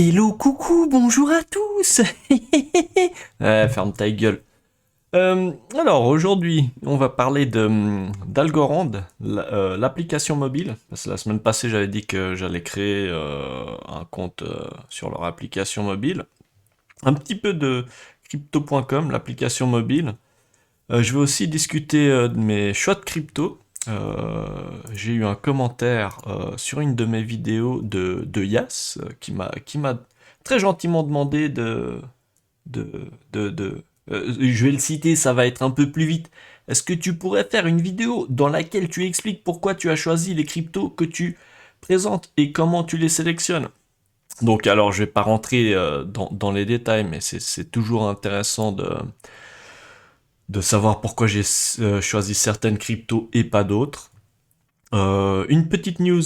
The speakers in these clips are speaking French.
Hello, coucou, bonjour à tous. Ouais, ferme ta gueule. Alors aujourd'hui, on va parler d'Algorand, l'application mobile. Parce que la semaine passée, j'avais dit que j'allais créer un compte sur leur application mobile. Un petit peu de crypto.com, l'application mobile. Je vais aussi discuter de mes choix de crypto. J'ai eu un commentaire sur une de mes vidéos de Yas qui m'a très gentiment demandé de, je vais le citer, ça va être un peu plus vite. Est-ce que tu pourrais faire une vidéo dans laquelle tu expliques pourquoi tu as choisi les cryptos que tu présentes et comment tu les sélectionnes? Donc alors je vais pas rentrer dans les détails, mais c'est toujours intéressant de savoir pourquoi j'ai choisi certaines cryptos et pas d'autres. Une petite news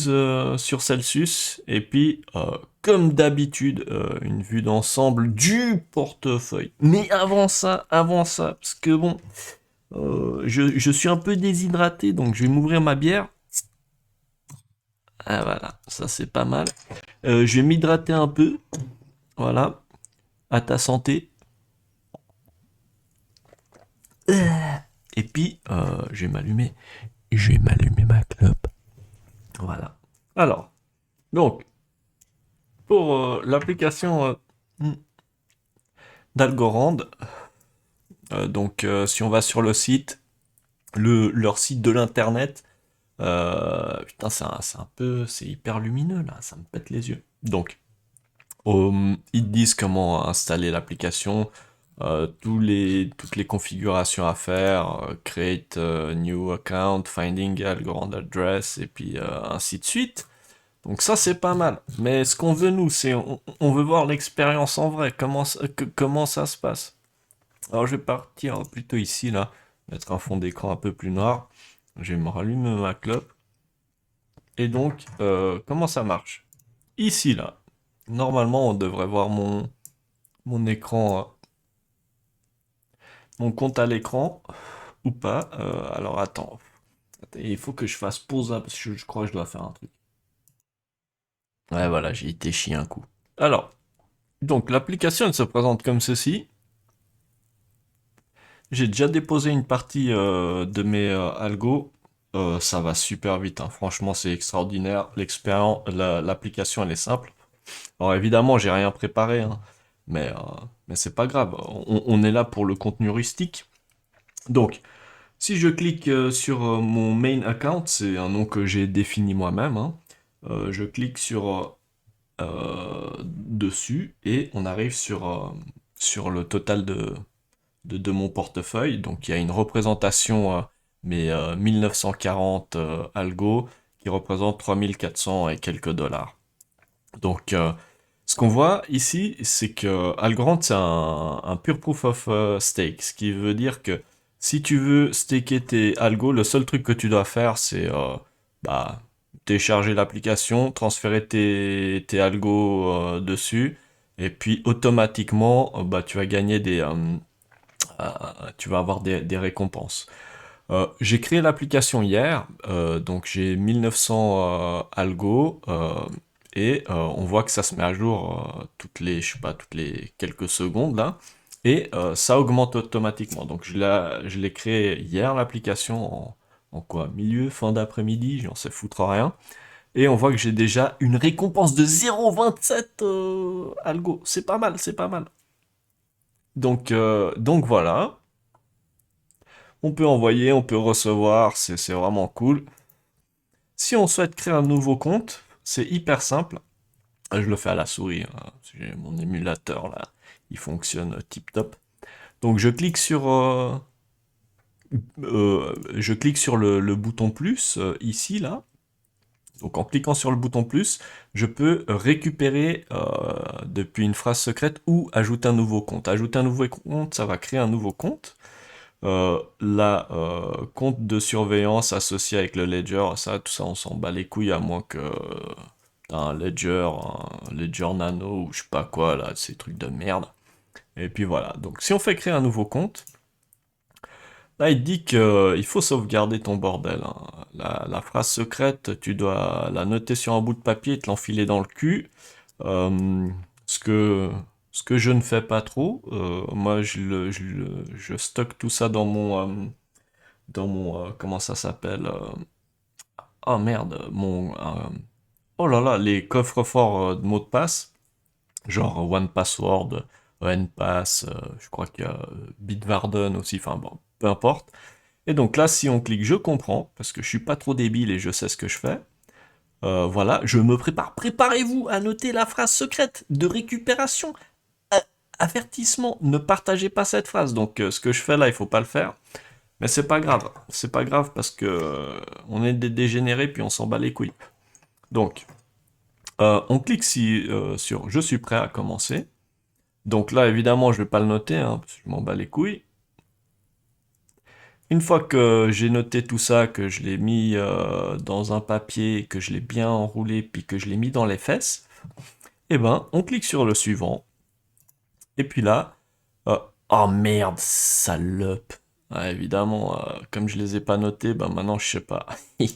sur Celsius, et puis, comme d'habitude, une vue d'ensemble du portefeuille. Mais avant ça, parce que bon, je suis un peu déshydraté, donc je vais m'ouvrir ma bière. Ah voilà, ça c'est pas mal. Je vais m'hydrater un peu, voilà, à ta santé. Et puis, je vais m'allumer ma clope. Voilà. Alors, donc, pour l'application d'Algorand, si on va sur le site, leur site de l'internet, putain, c'est hyper lumineux là, ça me pète les yeux. Donc, ils te disent comment installer l'application, toutes les configurations à faire, create new account, finding Algorand address, et puis ainsi de suite. Donc ça c'est pas mal. Mais ce qu'on veut nous, c'est on veut voir l'expérience en vrai, comment ça se passe. Alors je vais partir plutôt ici là, mettre un fond d'écran un peu plus noir. Je vais me rallumer ma clope. Et donc, comment ça marche? Ici là, normalement on devrait voir mon écran, mon compte à l'écran, ou pas. Alors attends, il faut que je fasse pause là, parce que je crois que je dois faire un truc. Ouais voilà, j'ai été chier un coup. Alors, donc l'application elle se présente comme ceci. J'ai déjà déposé une partie de mes algos. Ça va super vite, hein. Franchement, c'est extraordinaire. L'expérience, l'application, elle est simple. Alors évidemment, j'ai rien préparé, hein, mais, mais c'est pas grave. On est là pour le contenu rustique. Donc, si je clique sur mon main account, c'est un nom que j'ai défini moi-même, hein. Je clique sur dessus et on arrive sur le total de mon portefeuille. Donc il y a une représentation, mais 1940 algo, qui représente 3400 et quelques dollars. Donc ce qu'on voit ici, c'est que Algorand, c'est un pure proof of stake, ce qui veut dire que si tu veux staker tes algos, le seul truc que tu dois faire, c'est bah, télécharger l'application, transférer tes algos dessus, et puis automatiquement, bah, tu vas gagner tu vas avoir des récompenses. J'ai créé l'application hier, donc j'ai 1900 algo, et on voit que ça se met à jour toutes les, je sais pas, toutes les quelques secondes là, et ça augmente automatiquement. Donc je l'ai créé hier l'application en quoi, milieu, fin d'après-midi, j'en sais foutre rien. Et on voit que j'ai déjà une récompense de 0,27 algo. C'est pas mal, c'est pas mal. Donc voilà. On peut envoyer, on peut recevoir, c'est vraiment cool. Si on souhaite créer un nouveau compte, c'est hyper simple. Je le fais à la souris, hein. J'ai mon émulateur là, il fonctionne tip top. Donc je clique sur le bouton plus ici là. Donc en cliquant sur le bouton plus, je peux récupérer depuis une phrase secrète ou ajouter un nouveau compte. Ajouter un nouveau compte, ça va créer un nouveau compte. La compte de surveillance associé avec le ledger, ça, tout ça, on s'en bat les couilles à moins que un ledger nano ou je sais pas quoi là, ces trucs de merde. Et puis voilà. Donc si on fait créer un nouveau compte, là il dit que il faut sauvegarder ton bordel, hein. La phrase secrète, tu dois la noter sur un bout de papier et te l'enfiler dans le cul. Euh, ce que je ne fais pas trop, moi je stocke tout ça dans mon comment ça s'appelle? Oh merde, oh là là, les coffres-forts de mots de passe, genre One Password, NPass, je crois qu'il y a Bitwarden aussi, enfin bon, peu importe. Et donc là, si on clique je comprends, parce que je suis pas trop débile et je sais ce que je fais, voilà, je me prépare. Préparez-vous à noter la phrase secrète de récupération. Avertissement, ne partagez pas cette phrase. Donc ce que je fais là, il faut pas le faire. Mais c'est pas grave. C'est pas grave parce que on est des dégénérés puis on s'en bat les couilles. Donc, on clique sur je suis prêt à commencer. Donc là, évidemment, je vais pas le noter, hein, parce que je m'en bats les couilles. Une fois que j'ai noté tout ça, que je l'ai mis dans un papier, que je l'ai bien enroulé, puis que je l'ai mis dans les fesses, eh ben, on clique sur le suivant. Et puis là, oh merde, salope. Ouais, évidemment, comme je les ai pas notés, ben maintenant je sais pas. Mais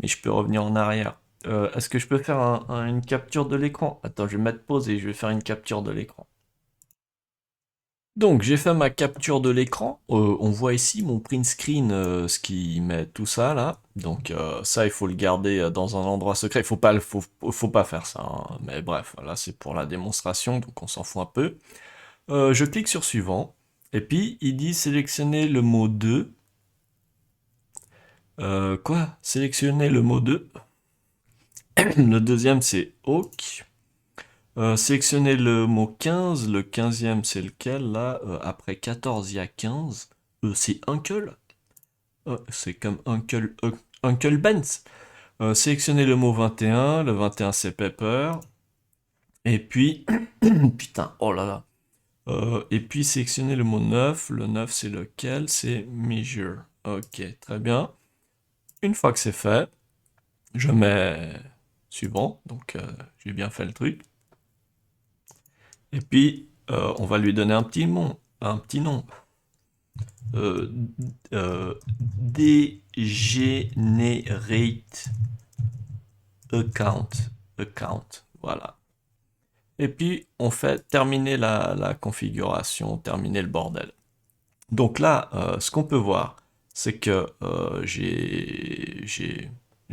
je peux revenir en arrière. Est-ce que je peux faire une capture de l'écran? Attends, je vais mettre pause et je vais faire une capture de l'écran. Donc j'ai fait ma capture de l'écran. On voit ici mon print screen, ce qui met tout ça là. Donc ça, il faut le garder dans un endroit secret. Faut pas faire ça, hein. Mais bref, là c'est pour la démonstration, donc on s'en fout un peu. Je clique sur suivant. Et puis il dit sélectionner le mot 2. Quoi? Sélectionner le mot 2. Le deuxième c'est Hawk. Sélectionner le mot 15. Le 15e c'est lequel là? Après 14 il y a 15. C'est Uncle. C'est comme Uncle Benz. Sélectionner le mot 21. Le 21 c'est Pepper. Et puis, putain, oh là là. Et puis sélectionner le mot 9. Le 9 c'est lequel? C'est Measure. Ok, très bien. Une fois que c'est fait, je mets suivant. Donc j'ai bien fait le truc. Et puis on va lui donner un petit nom. Un petit nom. Euh, Degenerate account. Voilà. Et puis on fait terminer la configuration, terminer le bordel. Donc là, ce qu'on peut voir, c'est que j'ai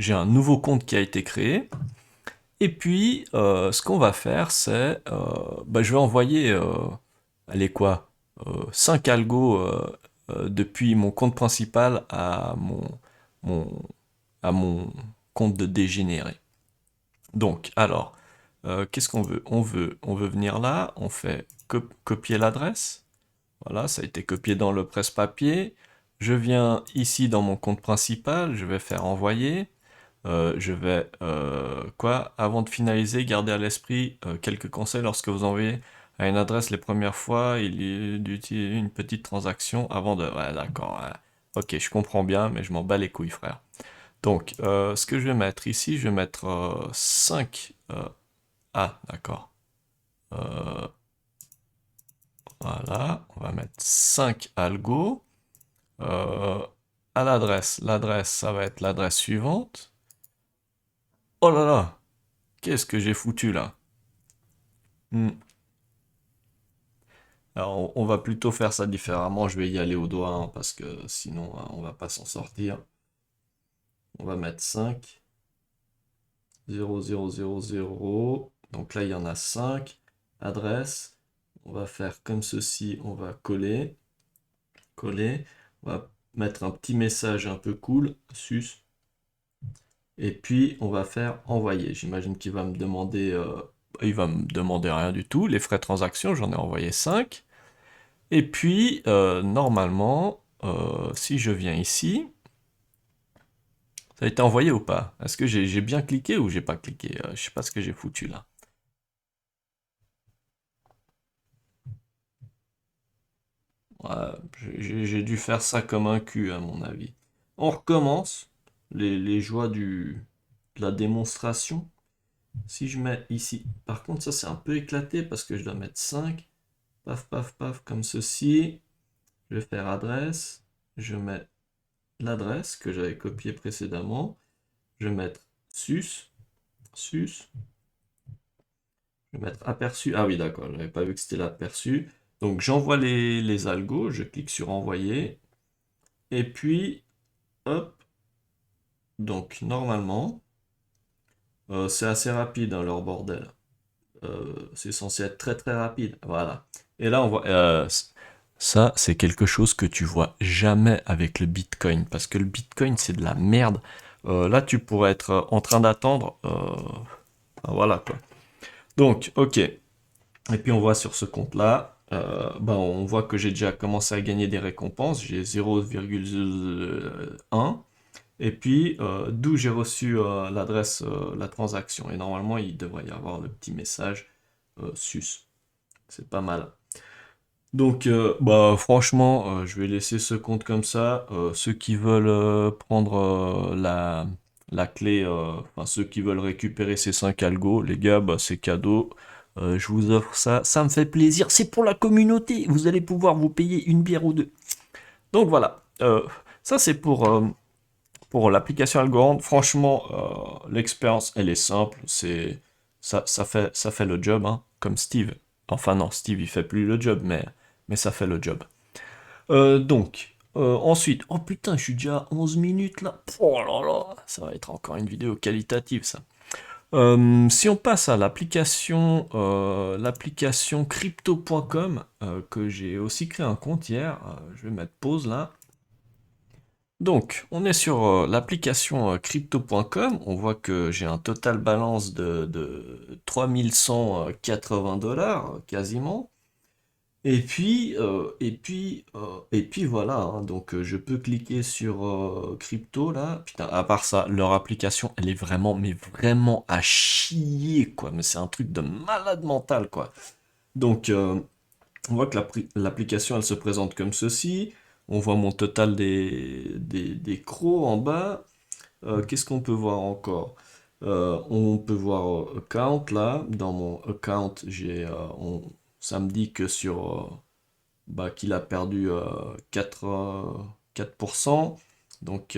un nouveau compte qui a été créé. Et puis, ce qu'on va faire, c'est, bah, je vais envoyer, allez quoi, 5 algos depuis mon compte principal mon, à mon compte de dégénéré. Donc, alors, qu'est-ce qu'on veut? On veut venir là, on fait copier l'adresse. Voilà, ça a été copié dans le presse-papier. Je viens ici dans mon compte principal, je vais faire envoyer. Je vais, quoi, avant de finaliser, garder à l'esprit quelques conseils lorsque vous envoyez à une adresse les premières fois, il est d'utiliser une petite transaction avant de... Ouais, d'accord, ouais. Ok, je comprends bien, mais je m'en bats les couilles, frère. Donc, ce que je vais mettre ici, je vais mettre 5... ah, d'accord. Euh, voilà, on va mettre 5 algos. À l'adresse, ça va être l'adresse suivante. Oh là là, qu'est-ce que j'ai foutu là? Hmm. Alors, on va plutôt faire ça différemment. Je vais y aller au doigt, hein, parce que sinon, on va pas s'en sortir. On va mettre 5, 0, 0, 0, 0. Donc là, il y en a 5. Adresse. On va faire comme ceci. On va coller. Coller. On va mettre un petit message un peu cool. Sus. Et puis, on va faire envoyer. J'imagine qu'il va me demander... il va me demander rien du tout. Les frais de transaction, j'en ai envoyé 5. Et puis, normalement, si je viens ici, ça a été envoyé ou pas? Est-ce que j'ai bien cliqué ou j'ai pas cliqué? Je sais pas ce que j'ai foutu là. Ouais, j'ai dû faire ça comme un cul, à mon avis. On recommence les joies de la démonstration. Si je mets ici, par contre, ça c'est un peu éclaté parce que je dois mettre 5. Paf, paf, paf, comme ceci. Je vais faire adresse. Je mets l'adresse que j'avais copiée précédemment. Je vais mettre sus. Je vais mettre aperçu. Ah oui, d'accord, je n'avais pas vu que c'était l'aperçu. Donc j'envoie les algos, je clique sur envoyer. Et puis, hop, donc normalement, c'est assez rapide hein, leur bordel. C'est censé être très très rapide. Voilà. Et là, on voit. Ça, c'est quelque chose que tu vois jamais avec le Bitcoin. Parce que le Bitcoin, c'est de la merde. Là, tu pourrais être en train d'attendre. Voilà quoi. Donc, ok. Et puis, on voit sur ce compte-là. Ben, on voit que j'ai déjà commencé à gagner des récompenses. J'ai 0,1. Et puis, d'où j'ai reçu l'adresse, la transaction. Et normalement, il devrait y avoir le petit message sus. C'est pas mal. Donc, bah, franchement, je vais laisser ce compte comme ça. Ceux qui veulent prendre la clé, enfin, ceux qui veulent récupérer ces 5 algos, les gars, bah, c'est cadeau. Je vous offre ça. Ça me fait plaisir. C'est pour la communauté. Vous allez pouvoir vous payer une bière ou deux. Donc, voilà. Ça, c'est pour l'application Algorand. Franchement, l'expérience, elle est simple. Ça fait le job, hein, comme Steve. Enfin non, Steve, il fait plus le job, mais ça fait le job. Ensuite, oh putain, je suis déjà à 11 minutes là. Oh là là, ça va être encore une vidéo qualitative ça. Si on passe à l'application crypto.com, que j'ai aussi créé un compte hier, je vais mettre pause là. Donc, on est sur l'application crypto.com. On voit que j'ai un total balance de 3180 dollars quasiment. Et puis voilà, hein. Donc je peux cliquer sur crypto là. Putain, à part ça, leur application, elle est vraiment, mais vraiment à chier quoi. Mais c'est un truc de malade mental quoi. Donc on voit que l'application, elle se présente comme ceci. On voit mon total des crocs en bas. Qu'est-ce qu'on peut voir encore? On peut voir account là. Dans mon account, ça me dit que bah, qu'il a perdu 4%. Donc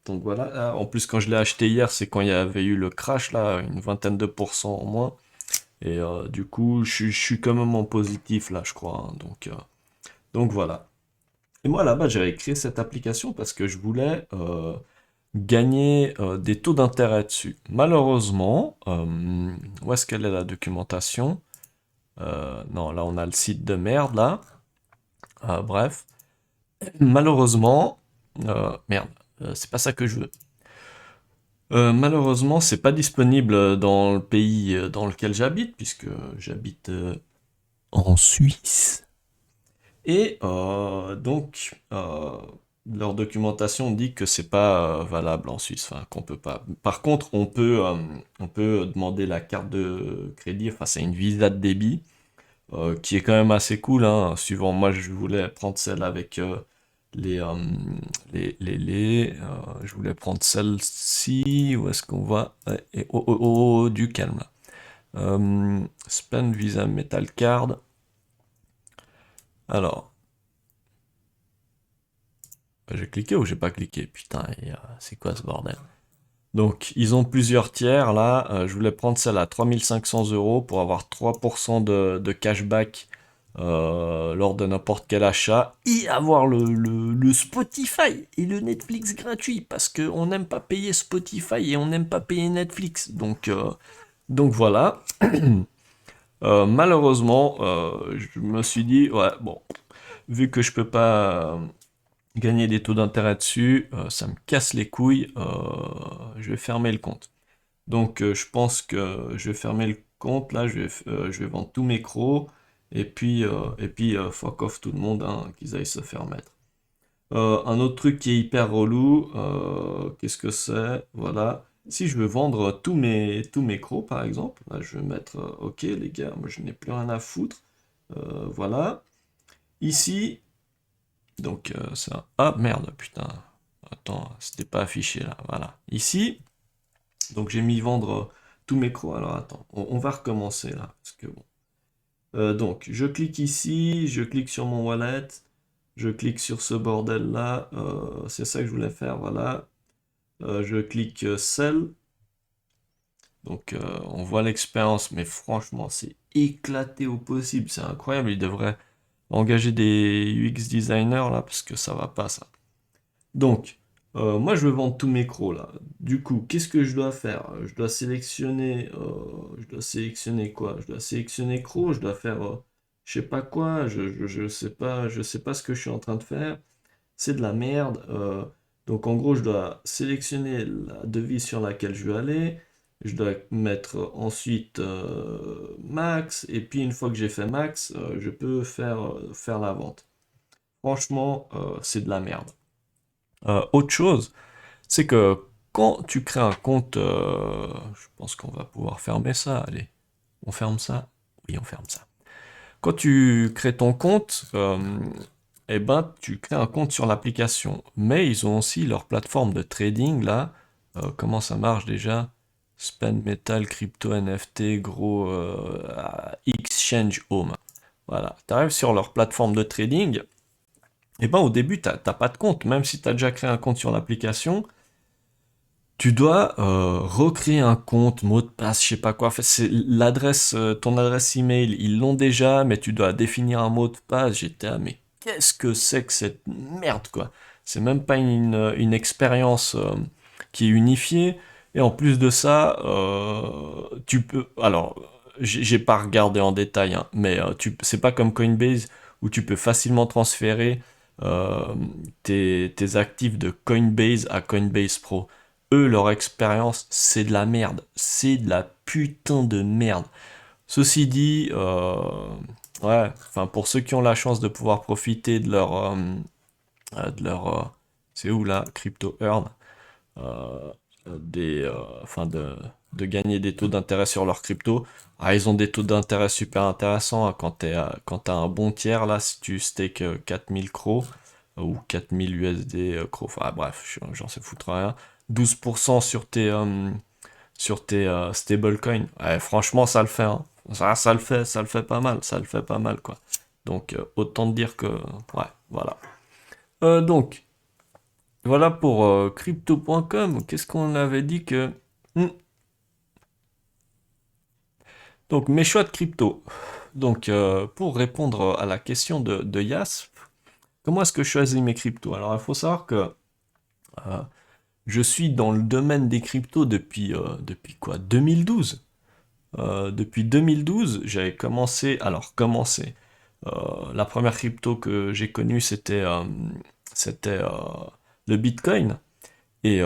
voilà. Ah, en plus, quand je l'ai acheté hier, c'est quand il y avait eu le crash là, une vingtaine de pourcents en moins. Et du coup, je suis quand même en positif là, je crois, hein. Donc voilà. Et moi là-bas, j'avais créé cette application parce que je voulais gagner des taux d'intérêt dessus. Malheureusement, où est-ce qu'elle est la documentation? Non, là on a le site de merde là. Bref, malheureusement, merde, c'est pas ça que je veux. Malheureusement, c'est pas disponible dans le pays dans lequel j'habite, puisque j'habite en Suisse. Et leur documentation dit que c'est pas valable en Suisse, enfin qu'on peut pas. Par contre, on peut demander la carte de crédit, enfin c'est une visa de débit, qui est quand même assez cool, hein. Suivant, moi je voulais prendre celle avec les, euh, je voulais prendre celle-ci, où est-ce qu'on va? Ouais, et, du calme là. Spend Visa Metal Card. Alors, j'ai cliqué ou j'ai pas cliqué? Putain, c'est quoi ce bordel? Donc, ils ont plusieurs tiers là. Je voulais prendre celle à 3500 € pour avoir 3% de cashback lors de n'importe quel achat et avoir le Spotify et le Netflix gratuit parce qu'on n'aime pas payer Spotify et on n'aime pas payer Netflix. Donc voilà. Malheureusement, je me suis dit, ouais, bon, vu que je peux pas gagner des taux d'intérêt dessus, ça me casse les couilles, je vais fermer le compte. Donc je pense que je vais fermer le compte, là je vais vendre tous mes crocs, et puis fuck off tout le monde, hein, qu'ils aillent se faire mettre. Un autre truc qui est hyper relou, qu'est-ce que c'est? Voilà. Si je veux vendre tous mes crocs par exemple, là je vais mettre ok les gars, moi je n'ai plus rien à foutre. Voilà. Ici, donc ça. Ah merde, putain. Attends, c'était pas affiché là. Voilà. Ici, donc j'ai mis vendre tous mes crocs. Alors attends, on va recommencer là. Parce que bon. Donc je clique ici, je clique sur mon wallet, je clique sur ce bordel là. C'est ça que je voulais faire, voilà. Je clique sell. Donc on voit l'expérience, mais franchement, c'est éclaté au possible, c'est incroyable. Ils devraient engager des UX designers là, parce que ça va pas ça. Donc, moi je veux vendre tous mes crocs là. Du coup, qu'est-ce que je dois faire? Je dois sélectionner quoi? Je dois sélectionner crocs, je dois faire, je sais pas quoi, je sais pas ce que je suis en train de faire. C'est de la merde. Donc en gros, je dois sélectionner la devise sur laquelle je veux aller. Je dois mettre ensuite max. Et puis une fois que j'ai fait max, je peux faire la vente. Franchement, c'est de la merde. Autre chose, c'est que quand tu crées un compte, je pense qu'on va pouvoir fermer ça. Allez, on ferme ça. Oui, on ferme ça. Quand tu crées ton compte, eh ben, tu crées un compte sur l'application. Mais ils ont aussi leur plateforme de trading là. Comment ça marche déjà? Spend Metal, Crypto, NFT, gros Exchange Home. Voilà. Tu arrives sur leur plateforme de trading. Et ben au début, t'as pas de compte. Même si tu as déjà créé un compte sur l'application, tu dois recréer un compte, mot de passe, je sais pas quoi. En fait, c'est l'adresse, ton adresse email, ils l'ont déjà, mais tu dois définir un mot de passe. J'étais ah mais qu'est-ce que c'est que cette merde quoi? C'est même pas une expérience qui est unifiée. Et en plus de ça, tu peux. Alors, j'ai pas regardé en détail, hein, mais c'est pas comme Coinbase où tu peux facilement transférer euh, tes actifs de Coinbase à Coinbase Pro. Eux, leur expérience, c'est de la merde. C'est de la putain de merde. Ceci dit, ouais, enfin, pour ceux qui ont la chance de pouvoir profiter de leur, c'est où là, Crypto Earn, euh, enfin, de gagner des taux d'intérêt sur leur crypto. Ah, ils ont des taux d'intérêt super intéressants hein, quand t'as un bon tiers là, si tu stakes 4000 CRO ou 4000 USD CRO, enfin bref, j'en sais foutre rien. 12% sur tes stablecoins. Ouais, franchement, ça le fait. Hein. Ça le fait pas mal. Ça le fait pas mal, quoi. Donc, autant te dire que. Ouais, voilà. Donc, voilà pour crypto.com. Qu'est-ce qu'on avait dit que. Hmm. Donc, mes choix de crypto. Donc, pour répondre à la question de Yas, comment est-ce que je choisis mes cryptos? Alors, il faut savoir que euh, je suis dans le domaine des cryptos depuis quoi? 2012. Depuis 2012, j'avais commencé. Alors, commencé. La première crypto que j'ai connue, c'était le Bitcoin. Et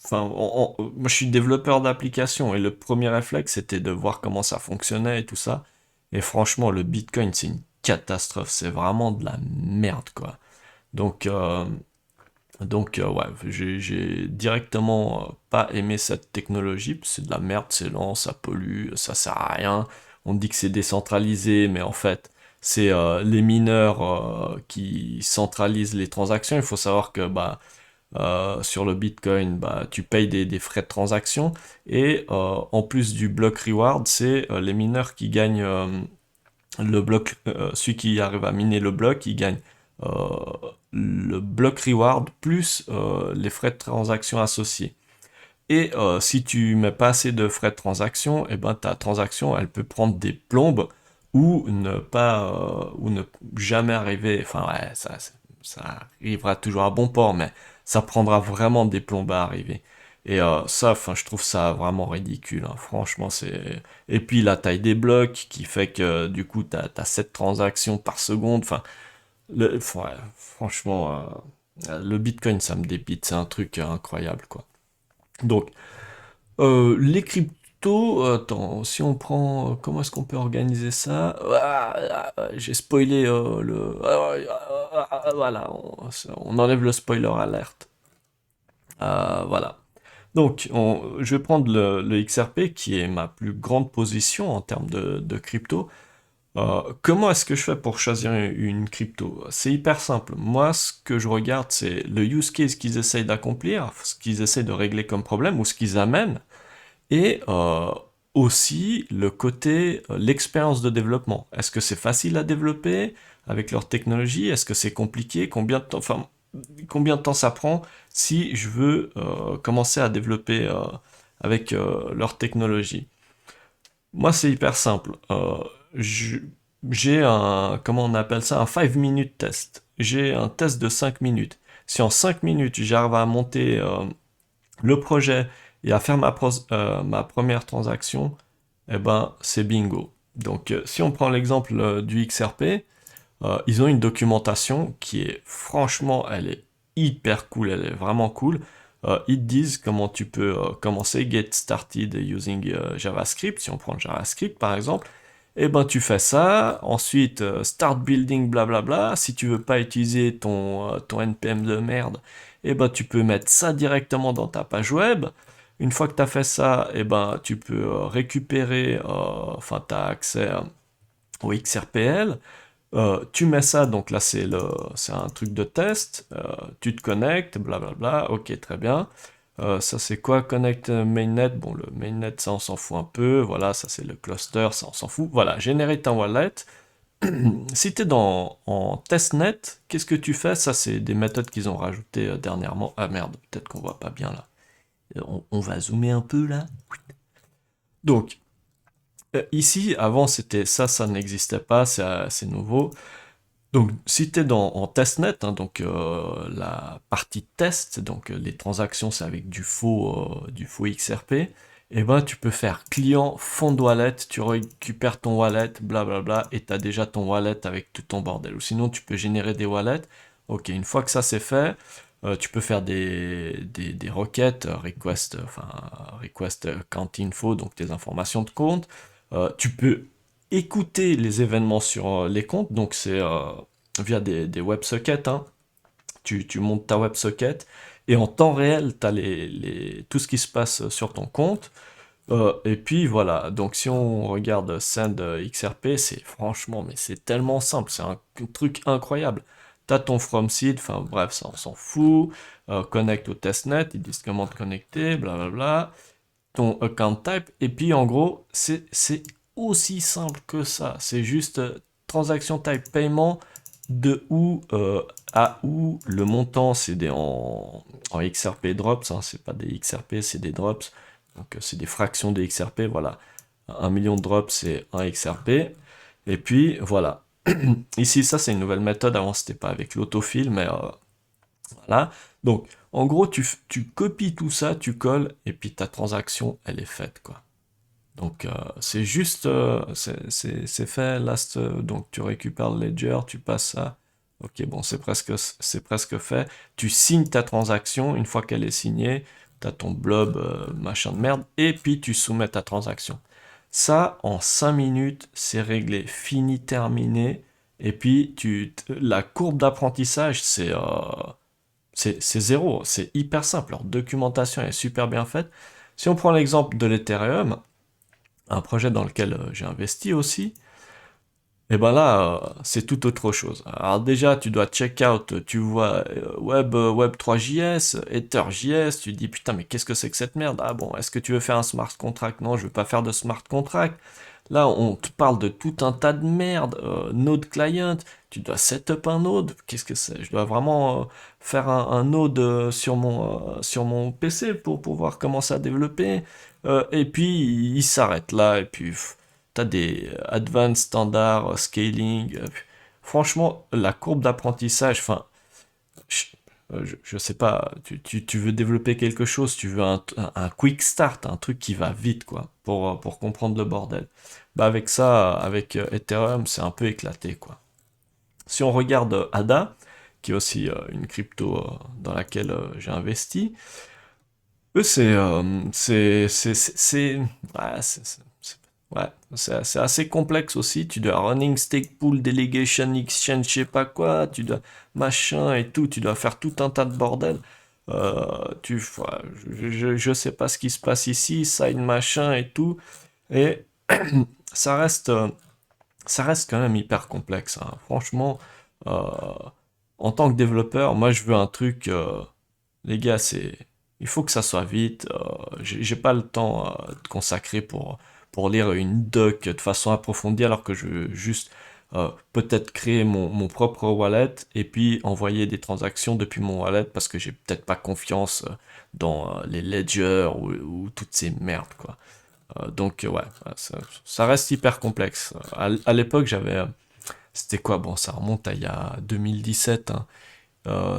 enfin, moi, je suis développeur d'applications et le premier réflexe, c'était de voir comment ça fonctionnait et tout ça. Et franchement, le Bitcoin, c'est une catastrophe. C'est vraiment de la merde, quoi. Donc, ouais, j'ai directement pas aimé cette technologie. C'est de la merde, c'est lent, ça pollue, ça sert à rien. On dit que c'est décentralisé, mais en fait, c'est les mineurs qui centralisent les transactions. Il faut savoir que bah, sur le Bitcoin, bah, tu payes des frais de transaction. Et en plus du block reward, c'est les mineurs qui gagnent le bloc, celui qui arrive à miner le bloc, il gagne euh, le bloc reward plus les frais de transaction associés. Et si tu mets pas assez de frais de transaction, et ben ta transaction elle peut prendre des plombes ou ne jamais arriver. Enfin ouais, ça arrivera toujours à bon port, mais ça prendra vraiment des plombes à arriver. Et ça, enfin, je trouve ça vraiment ridicule. Hein. Franchement, c'est. Et puis la taille des blocs qui fait que du coup, t'as 7 transactions par seconde. Enfin, ouais, franchement, le Bitcoin, ça me dépite. C'est un truc incroyable, quoi. Donc, les cryptos, attends, si on prend, comment est-ce qu'on peut organiser ça? J'ai spoilé voilà, on enlève le spoiler alert. Voilà. Donc, je vais prendre le XRP qui est ma plus grande position en termes de crypto. Comment est-ce que je fais pour choisir une crypto? C'est hyper simple. Moi, ce que je regarde, c'est le use case qu'ils essayent d'accomplir, ce qu'ils essayent de régler comme problème ou ce qu'ils amènent, et aussi le côté, l'expérience de développement. Est-ce que c'est facile à développer avec leur technologie? Est-ce que c'est compliqué? Combien de temps ça prend si je veux commencer à avec leur technologie. Moi, c'est hyper simple. J'ai un, comment on appelle ça, un 5 minutes test. J'ai un test de 5 minutes. Si en 5 minutes, j'arrive à monter le projet et à faire ma première transaction, eh ben, c'est bingo. Donc, si on prend l'exemple du XRP, ils ont une documentation qui est, franchement, elle est hyper cool, elle est vraiment cool. Ils te disent comment tu peux commencer, get started using JavaScript. Si on prend le JavaScript, par exemple, et ben tu fais ça, ensuite start building blablabla. Si tu veux pas utiliser ton NPM de merde, et ben tu peux mettre ça directement dans ta page web. Une fois que tu as fait ça, et ben tu peux récupérer, enfin tu as accès au XRPL. Tu mets ça, donc là c'est un truc de test, tu te connectes, blablabla, ok très bien. Ça c'est quoi? Connect mainnet, bon le mainnet ça on s'en fout un peu, voilà ça c'est le cluster, ça on s'en fout. Voilà, generate un wallet. Si tu es en testnet, qu'est-ce que tu fais? Ça c'est des méthodes qu'ils ont rajoutées dernièrement. Ah merde, peut-être qu'on voit pas bien là. On va zoomer un peu là. Donc, ici, avant c'était ça, ça n'existait pas, c'est nouveau. Donc, si tu es en testnet, hein, donc la partie test, donc les transactions c'est avec du faux XRP, et ben tu peux faire client fond de wallet, tu récupères ton wallet, blablabla, et tu as déjà ton wallet avec tout ton bordel. Ou sinon, tu peux générer des wallets. Ok, une fois que ça c'est fait, tu peux faire des requêtes, request account info, donc tes informations de compte. Tu peux écouter les événements sur les comptes, donc c'est via des WebSockets, hein. Tu montes ta WebSocket et en temps réel, tu as tout ce qui se passe sur ton compte. Et puis voilà, donc si on regarde Send XRP, c'est franchement, mais c'est tellement simple, c'est un truc incroyable. T'as ton from seed, enfin bref, ça on s'en fout. Connect au testnet, ils disent comment te connecter, blablabla. Ton account type, et puis en gros, c'est aussi simple que ça. C'est juste transaction type paiement de où à où. Le montant, c'est en XRP drops, hein, c'est pas des XRP, c'est des drops. Donc c'est des fractions de XRP, voilà. 1 million de drops, c'est 1 XRP. Et puis voilà. Ici, ça c'est une nouvelle méthode. Avant, c'était pas avec l'autofill, mais voilà. Donc, en gros, tu copies tout ça, tu colles, et puis ta transaction, elle est faite, quoi. Donc, c'est juste, c'est fait, last, donc tu récupères le ledger, tu passes ça. Ok, bon, c'est presque fait. Tu signes ta transaction, une fois qu'elle est signée, tu as ton blob, machin de merde, et puis tu soumets ta transaction. Ça, en 5 minutes, c'est réglé, fini, terminé. Et puis, la courbe d'apprentissage, c'est zéro, c'est hyper simple, leur documentation est super bien faite. Si on prend l'exemple de l'Ethereum, un projet dans lequel j'ai investi aussi, et ben là, c'est tout autre chose. Alors déjà, tu dois check out, tu vois Web 3.js, Ether.js, tu te dis putain mais qu'est-ce que c'est que cette merde? Ah bon, est-ce que tu veux faire un smart contract? Non, je veux pas faire de smart contract. Là, on te parle de tout un tas de merde. Node client, tu dois setup un node. Qu'est-ce que c'est? Je dois vraiment faire un node sur mon PC pour pouvoir commencer à développer. Et puis, il s'arrête là. Et puis, t'as des advanced standard scaling. Franchement, la courbe d'apprentissage, enfin, je, je sais pas, tu veux développer quelque chose, tu veux un quick start, un truc qui va vite, quoi, pour comprendre le bordel. Bah avec ça, avec Ethereum, c'est un peu éclaté, quoi. Si on regarde ADA, qui est aussi une crypto dans laquelle j'ai investi, eux, ouais, ouais, c'est assez complexe aussi. Tu dois running stake pool delegation exchange, je sais pas quoi. Tu dois machin et tout. Tu dois faire tout un tas de bordel. Ouais, je sais pas ce qui se passe ici. Side machin et tout. Et ça reste, euh, ça reste quand même hyper complexe, hein. Franchement, euh, en tant que développeur, moi je veux un truc. Les gars, il faut que ça soit vite. J'ai pas le temps de consacrer pour lire une doc de façon approfondie alors que je veux juste peut-être créer mon propre wallet et puis envoyer des transactions depuis mon wallet parce que j'ai peut-être pas confiance dans les ledgers ou toutes ces merdes, quoi. Donc ouais, ça reste hyper complexe. À l'époque, c'était quoi? Bon, ça remonte à il y a 2017, hein.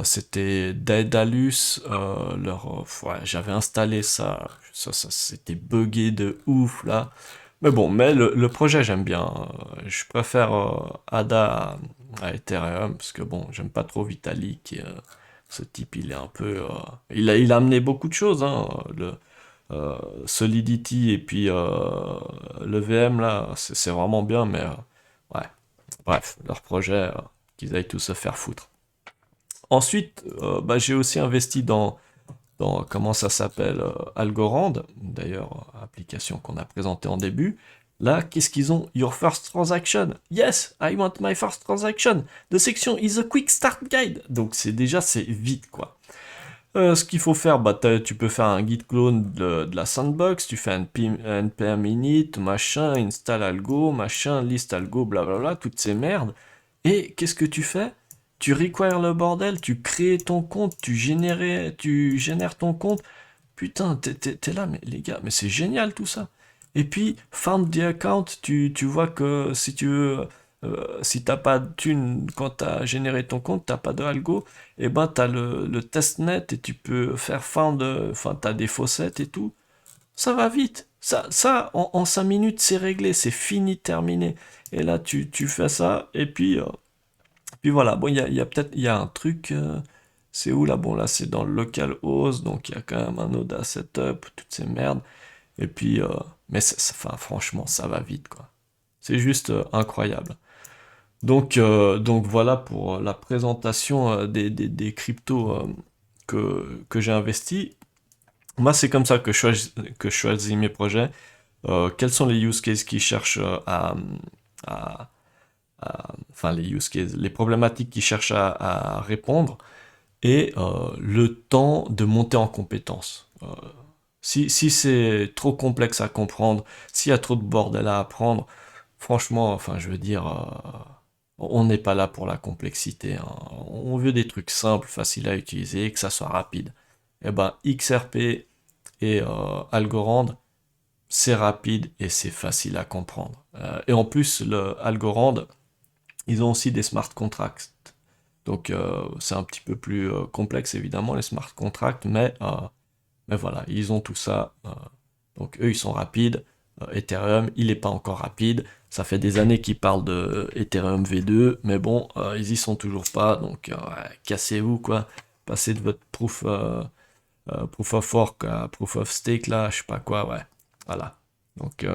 C'était Daedalus, ouais, j'avais installé ça, ça c'était buggé de ouf là. Mais bon, le projet j'aime bien. Je préfère ADA à Ethereum parce que bon, j'aime pas trop Vitalik. Et, ce type, il est un peu, il a amené beaucoup de choses, hein. Solidity et puis le VM là, c'est vraiment bien, mais ouais, bref, leur projet, qu'ils aillent tous se faire foutre. Ensuite, bah, j'ai aussi investi dans comment ça s'appelle, Algorand, d'ailleurs, application qu'on a présentée en début. Là, qu'est-ce qu'ils ont? Your first transaction. Yes, I want my first transaction. The section is a quick start guide. Donc c'est vite, quoi. Ce qu'il faut faire, bah, tu peux faire un git clone de la sandbox, tu fais un npm init, machin, install algo, machin, list algo, blablabla, toutes ces merdes. Et qu'est-ce que tu fais? Tu requires le bordel, tu crées ton compte, tu génères ton compte. Putain, t'es là, mais les gars, mais c'est génial tout ça. Et puis, found the account, tu vois que si tu veux, si t'as pas de thune quand t'as généré ton compte, t'as pas de algo, et ben t'as le testnet et tu peux faire found, enfin t'as des faucets et tout. Ça va vite. En 5 minutes, c'est réglé, c'est fini, terminé. Et là, tu fais ça, et puis voilà. Bon, il y a un truc. C'est où là? Bon, là, c'est dans le localhost, donc il y a quand même un Oda setup, toutes ces merdes. Et puis, mais enfin, franchement, ça va vite, quoi. C'est juste incroyable. Donc voilà pour la présentation des cryptos que j'ai investis. Moi, c'est comme ça que je choisis mes projets. Quels sont les use cases qui cherchent à- enfin les use cases, les problématiques qui cherchent à répondre et le temps de monter en compétence. Si c'est trop complexe à comprendre, s'il y a trop de bordel à apprendre, franchement, enfin, je veux dire, on n'est pas là pour la complexité, hein. On veut des trucs simples, faciles à utiliser, et que ça soit rapide. Et ben, XRP et Algorand, c'est rapide et c'est facile à comprendre. Et en plus, le Algorand, ils ont aussi des smart contracts. Donc, c'est un petit peu plus complexe, évidemment, les smart contracts, mais voilà, ils ont tout ça. Donc eux, ils sont rapides. Ethereum, il n'est pas encore rapide. Ça fait des années qu'ils parlent de Ethereum V2, mais bon, ils y sont toujours pas. Donc ouais, cassez-vous, quoi. Passez de votre proof of work à proof of stake, là, je sais pas quoi, ouais. Voilà. Donc,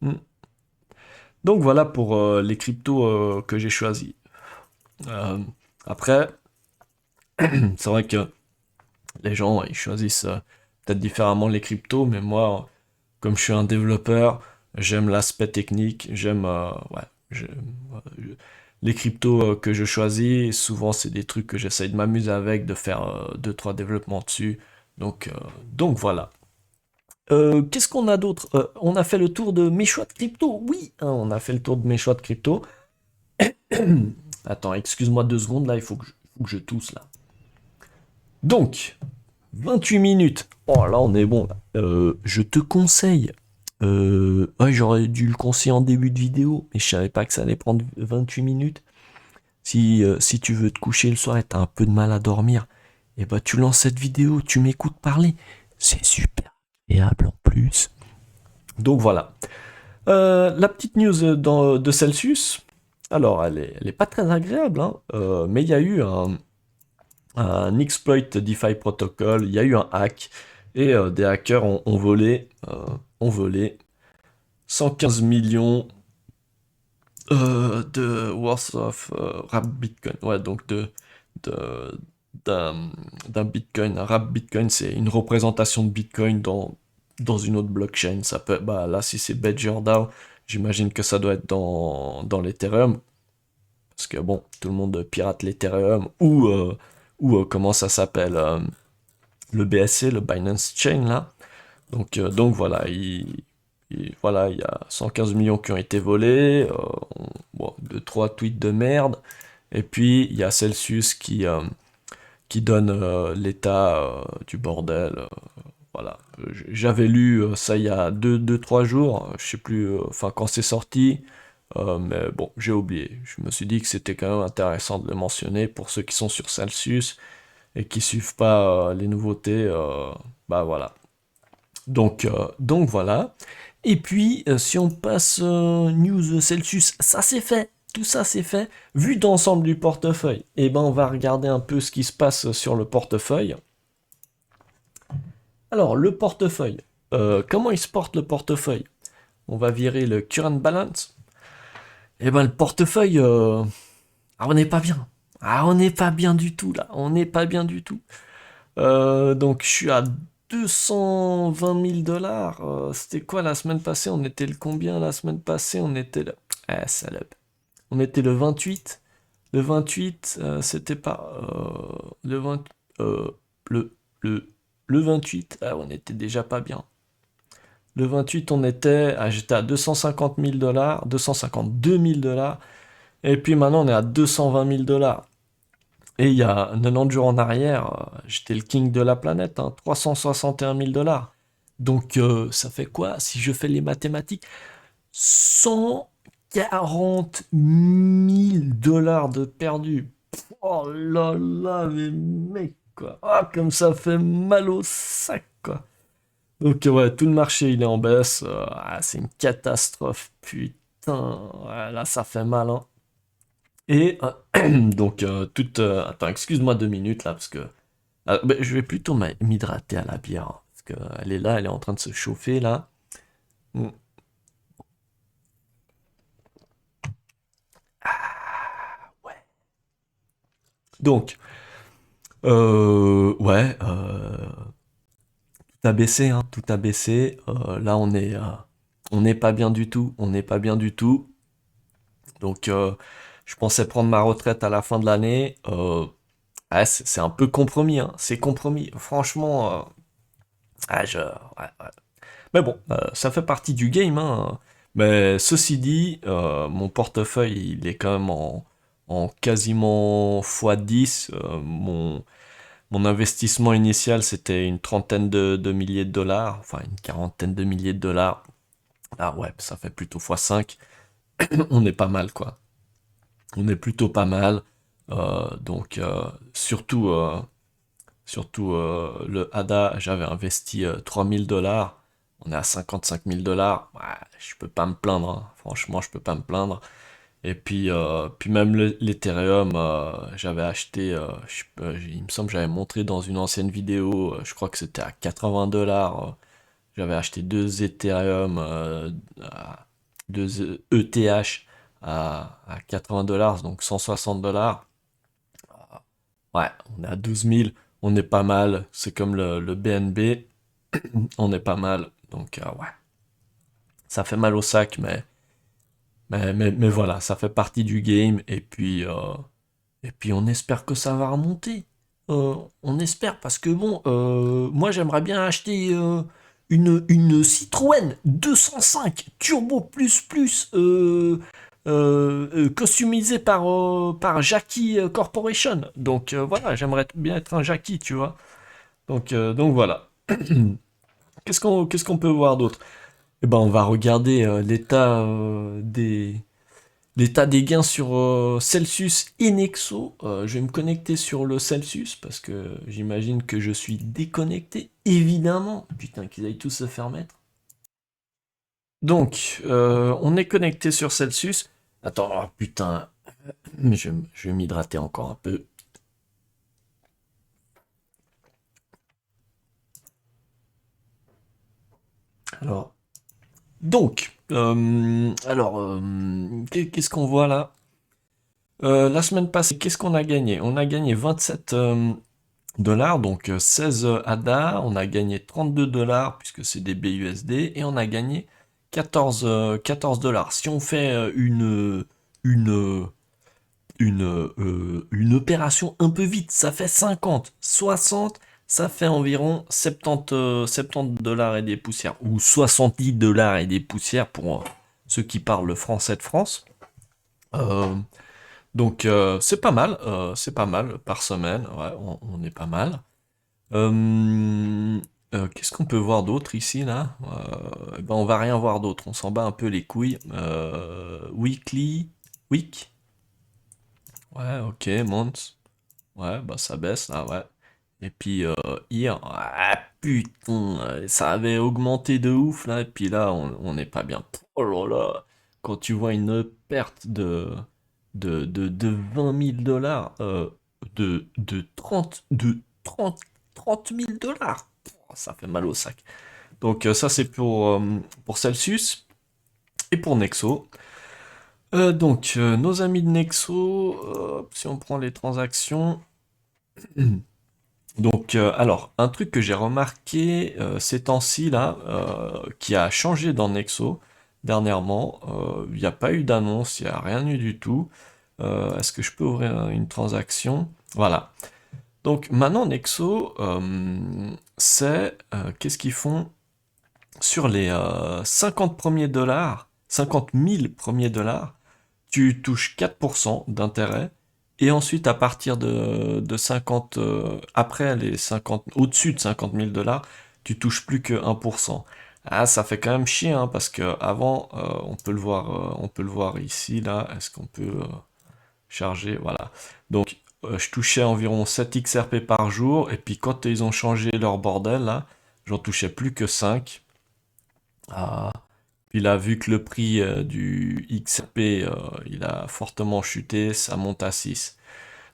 hmm. Donc voilà pour les cryptos que j'ai choisis. Euh, Après, c'est vrai que les gens, ils choisissent peut-être différemment les cryptos, mais moi, comme je suis un développeur, j'aime l'aspect technique, ouais, les cryptos que je choisis, souvent c'est des trucs que j'essaye de m'amuser avec, de faire deux, trois développements dessus. Donc voilà. Qu'est-ce qu'on a d'autre? On a fait le tour de mes choix de crypto. Oui, hein, on a fait le tour de mes choix de crypto. Attends, excuse-moi 2 secondes, là, faut que je tousse, là. Donc, 28 minutes. Oh là, on est bon là. Je te conseille. Ouais, j'aurais dû le conseiller en début de vidéo, mais je savais pas que ça allait prendre 28 minutes. Si tu veux te coucher le soir et t'as un peu de mal à dormir, et bah tu lances cette vidéo, tu m'écoutes parler. C'est super agréable en plus. Donc voilà. La petite news de Celsius. Alors, elle est pas très agréable, hein, mais il y a eu un exploit DeFi protocol, il y a eu un hack, et des hackers ont volé 115 millions de worth of wrap Bitcoin. Ouais, donc de- d'un Bitcoin. Un wrap Bitcoin, c'est une représentation de Bitcoin dans une autre blockchain. Ça peut, bah là, si c'est BedgerDAO, j'imagine que ça doit être dans l'Ethereum. Parce que bon, tout le monde pirate l'Ethereum ou comment ça s'appelle, le BSC, le Binance Chain là. Donc voilà, voilà, il y a 115 millions qui ont été volés. deux, trois tweets de merde. Et puis, il y a Celsius qui donne l'état du bordel. Voilà. J'avais lu ça il y a 3 jours, je sais plus, enfin quand c'est sorti, mais bon, j'ai oublié. Je me suis dit que c'était quand même intéressant de le mentionner pour ceux qui sont sur Celsius et qui suivent pas les nouveautés. Bah voilà. Donc voilà. Et puis, si on passe news Celsius, ça c'est fait. Tout ça c'est fait. Vu d'ensemble du portefeuille, eh ben on va regarder un peu ce qui se passe sur le portefeuille. Alors, le portefeuille. Comment il se porte le portefeuille? On va virer le current balance. Eh ben le portefeuille, on n'est pas bien. Ah, on n'est pas bien du tout là. On n'est pas bien du tout. Donc je suis à 220 000 dollars. C'était quoi la semaine passée? On était le combien la semaine passée? On était le... Ah, salope. On était le 28. Le 28, c'était pas... le 20... euh, le, le, le 28, ah, on était déjà pas bien. Le 28, j'étais à 250 000 dollars, 252 000 dollars. Et puis maintenant, on est à 220 000 dollars. Et il y a 90 jours en arrière, j'étais le king de la planète, 361 000 dollars. Donc ça fait quoi si je fais les mathématiques? 140 000 dollars de perdu. Oh là là, mais mec, quoi. Ah, comme ça fait mal au sac, quoi. Donc ouais, tout le marché il est en baisse. C'est une catastrophe, putain. Ouais, là, ça fait mal, hein. Et donc, attends, excuse-moi 2 minutes là, parce que je vais plutôt m'hydrater à la bière, hein, parce qu'elle est là, elle est en train de se chauffer là. Mm. Ouais. Donc, ouais, tout a baissé, hein, tout a baissé. Là, on n'est pas bien du tout, on n'est pas bien du tout. Donc, je pensais prendre ma retraite à la fin de l'année. Ouais, c'est un peu compromis, hein, c'est compromis. Franchement, ouais. Mais bon, ça fait partie du game, hein. Mais ceci dit, mon portefeuille, il est quand même en quasiment x10. Mon investissement initial, c'était une trentaine de milliers de dollars, enfin une quarantaine de milliers de dollars. Ah ouais, ça fait plutôt x5. On est pas mal, quoi. On est plutôt pas mal. Donc, surtout le ADA, j'avais investi 3000 dollars. On est à 55 000 dollars. Ouais, je peux pas me plaindre, hein. Franchement, je peux pas me plaindre. Et puis même l'Ethereum, j'avais acheté, il me semble que j'avais montré dans une ancienne vidéo, je crois que c'était à 80 dollars. J'avais acheté deux Ethereum, deux ETH à 80 dollars, donc 160 dollars. Ouais, on est à 12 000, on est pas mal. C'est comme le BNB, on est pas mal. Donc, ouais, ça fait mal au sac, mais voilà, ça fait partie du game. Et puis on espère que ça va remonter. On espère, parce que bon, moi j'aimerais bien acheter une Citroën 205 Turbo Plus Plus customisée par Jackie Corporation. Donc voilà, j'aimerais bien être un Jackie, tu vois. Donc voilà. Qu'est-ce qu'on peut voir d'autre? Eh ben, on va regarder l'état des gains sur Celsius et Nexo. Je vais me connecter sur le Celsius parce que j'imagine que je suis déconnecté, évidemment. Putain, qu'ils aillent tous se faire mettre. Donc, on est connecté sur Celsius. Attends, oh, putain, je vais m'hydrater encore un peu. Alors, qu'est-ce qu'on voit là? La semaine passée, qu'est-ce qu'on a gagné? On a gagné 27 dollars, donc 16 ADA, on a gagné 32 dollars puisque c'est des BUSD, et on a gagné 14 dollars. Si on fait une, une opération un peu vite, ça fait 50, 60, ça fait environ 70 dollars et des poussières, ou 70 dollars et des poussières pour ceux qui parlent le français de France. Euh, c'est pas mal par semaine, ouais, on est pas mal. Euh, Qu'est-ce qu'on peut voir d'autre ici là? Ben on va rien voir d'autre, on s'en bat un peu les couilles. Weekly, week, ouais, ok, month, ouais, bah ça baisse là, ouais. Et puis hier, ah putain, ça avait augmenté de ouf là, et puis là on n'est pas bien. Oh là là, quand tu vois une perte de 20 000 dollars, de 30 000 dollars, ça fait mal au sac. Donc ça c'est pour Celsius et pour Nexo. Nos amis de Nexo, si on prend les transactions, alors, un truc que j'ai remarqué ces temps-ci là, qui a changé dans Nexo dernièrement, il n'y a pas eu d'annonce, il n'y a rien eu du tout. Est-ce que je peux ouvrir une transaction? Voilà. Donc maintenant Nexo, qu'est-ce qu'ils font sur les 50 premiers dollars, 50 000 premiers dollars, tu touches 4% d'intérêt, et ensuite à partir de 50, après les 50, au-dessus de 50 000 dollars, tu touches plus que 1%. Ah, ça fait quand même chier, hein, parce que avant, on peut le voir ici, là, est-ce qu'on peut charger, voilà. Donc, je touchais environ 7 XRP par jour, et puis quand ils ont changé leur bordel, là, j'en touchais plus que 5. Ah, puis là, vu que le prix du XRP, il a fortement chuté, ça monte à 6.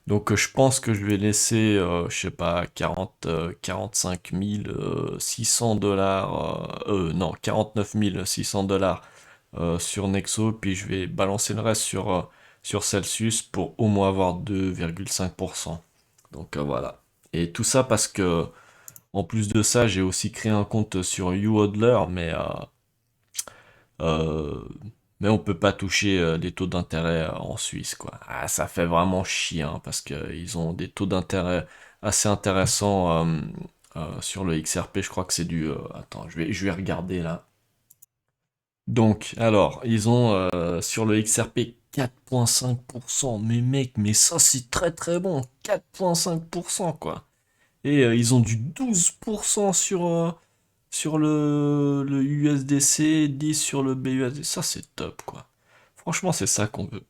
Donc je pense que je vais laisser, je sais pas, 45 600 dollars, non, 49 600 dollars sur Nexo, puis je vais balancer le reste sur Celsius pour au moins avoir 2,5%. Donc voilà. Et tout ça parce que, en plus de ça, j'ai aussi créé un compte sur YouHodler, euh, mais on peut pas toucher les taux d'intérêt en Suisse, quoi. Ah, ça fait vraiment chier, hein, parce qu'ils ont des taux d'intérêt assez intéressants sur le XRP. Je crois que c'est attends, je vais regarder là. Donc, alors, ils ont sur le XRP 4,5%. Mais mec, mais ça c'est très très bon. 4,5%, quoi. Et ils ont du 12% sur le USDC, 10 sur le BUSD. Ça, c'est top, quoi. Franchement, c'est ça qu'on veut.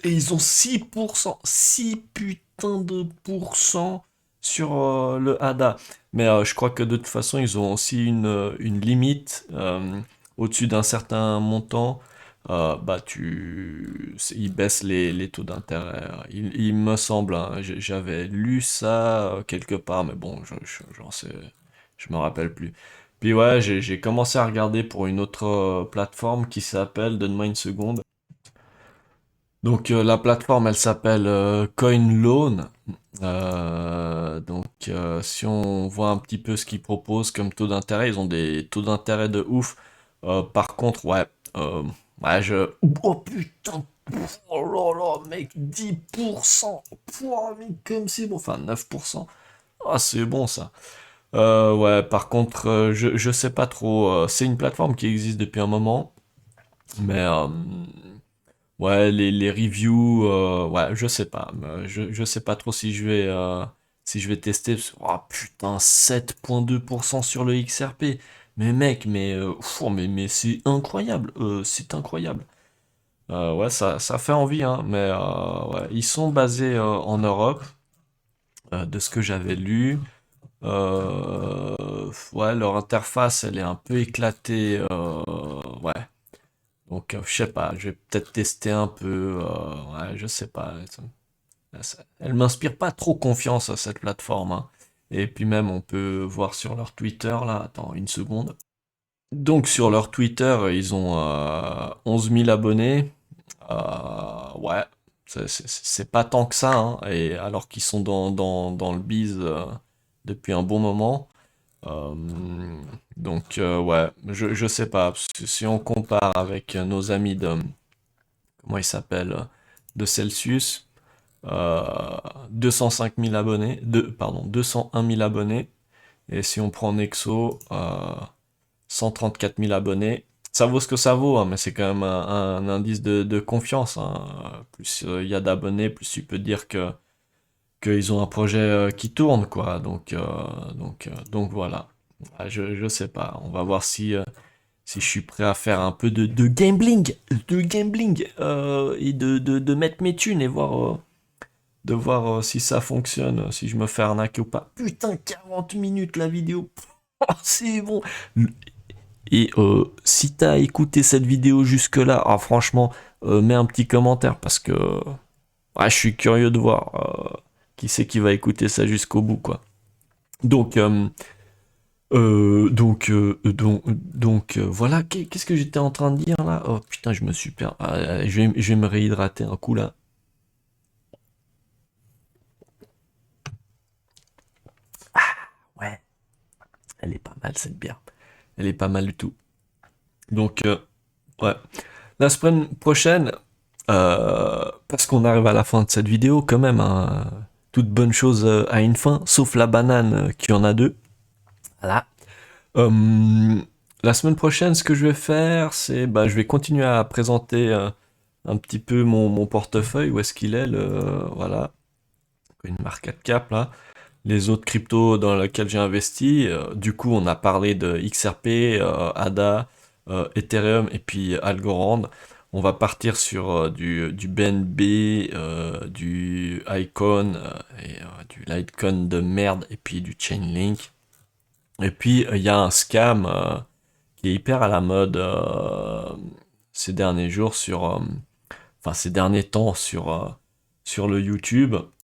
Et ils ont 6%, 6 putains de pourcents sur le ADA. Mais je crois que de toute façon, ils ont aussi une limite au-dessus d'un certain montant. Bah, ils baissent les taux d'intérêt. Il me semble, hein, j'avais lu ça quelque part, mais bon, j'en sais, je me rappelle plus. Puis ouais, j'ai commencé à regarder pour une autre plateforme qui s'appelle, donne-moi une seconde. Donc la plateforme, elle s'appelle CoinLoan. Si on voit un petit peu ce qu'ils proposent comme taux d'intérêt, ils ont des taux d'intérêt de ouf. Par contre, ouais, ouais, oh putain, oh là là, mec, 10%. Pouah, mais comme c'est bon, enfin 9%. Ah, c'est bon ça. Ouais, par contre, je sais pas trop. C'est une plateforme qui existe depuis un moment, mais ouais, les reviews, ouais, je sais pas. Je sais pas trop si je vais tester. Oh putain, 7,2% sur le XRP. Mais mec, mais c'est incroyable. C'est incroyable. Ouais, ça fait envie, hein. Mais ouais, ils sont basés en Europe, de ce que j'avais lu. Ouais, leur interface, elle est un peu éclatée. Ouais. Donc, je sais pas, je vais peut-être tester un peu. Ouais, je sais pas. Elle m'inspire pas trop confiance à cette plateforme, hein. Et puis même, on peut voir sur leur Twitter, là, attends une seconde. Donc, sur leur Twitter, ils ont 11 000 abonnés. Ouais, c'est pas tant que ça, hein. Et alors qu'ils sont dans le biz depuis un bon moment. Euh, ouais, je sais pas. Si on compare avec nos amis comment il s'appelle, de Celsius, euh, 205 000 abonnés, pardon, 201 000 abonnés, et si on prend Nexo, 134 000 abonnés, ça vaut ce que ça vaut, hein, mais c'est quand même un indice de confiance, hein. Plus il y a d'abonnés, plus tu peux dire que qu'ils ont un projet qui tourne, quoi. Donc voilà. Ah, je sais pas. On va voir si je suis prêt à faire un peu de gambling, et de mettre mes thunes et voir si ça fonctionne, si je me fais arnaquer ou pas. Putain, 40 minutes la vidéo. C'est bon. Et si t'as écouté cette vidéo jusque-là, ah, franchement, mets un petit commentaire parce que ouais, je suis curieux de voir qui c'est qui va écouter ça jusqu'au bout, quoi. Donc, voilà. Qu'est-ce que j'étais en train de dire là? Oh putain, je me suis perdu. Ah, je vais me réhydrater un coup là. Ouais, elle est pas mal cette bière. Elle est pas mal du tout. Donc, ouais. La semaine prochaine, parce qu'on arrive à la fin de cette vidéo quand même, hein, toute bonne chose a une fin, sauf la banane qui en a deux. Voilà. Euh, la semaine prochaine, ce que je vais faire, c'est, bah, je vais continuer à présenter un petit peu mon portefeuille, où est-ce qu'il est, voilà, une market cap là, les autres cryptos dans lesquels j'ai investi. Du coup, on a parlé de XRP, ADA, Ethereum et puis Algorand. On va partir sur du BNB, du Icon, et du Litecoin de merde, et puis du Chainlink. Et puis, il y a un scam qui est hyper à la mode ces derniers jours enfin ces derniers temps sur le YouTube.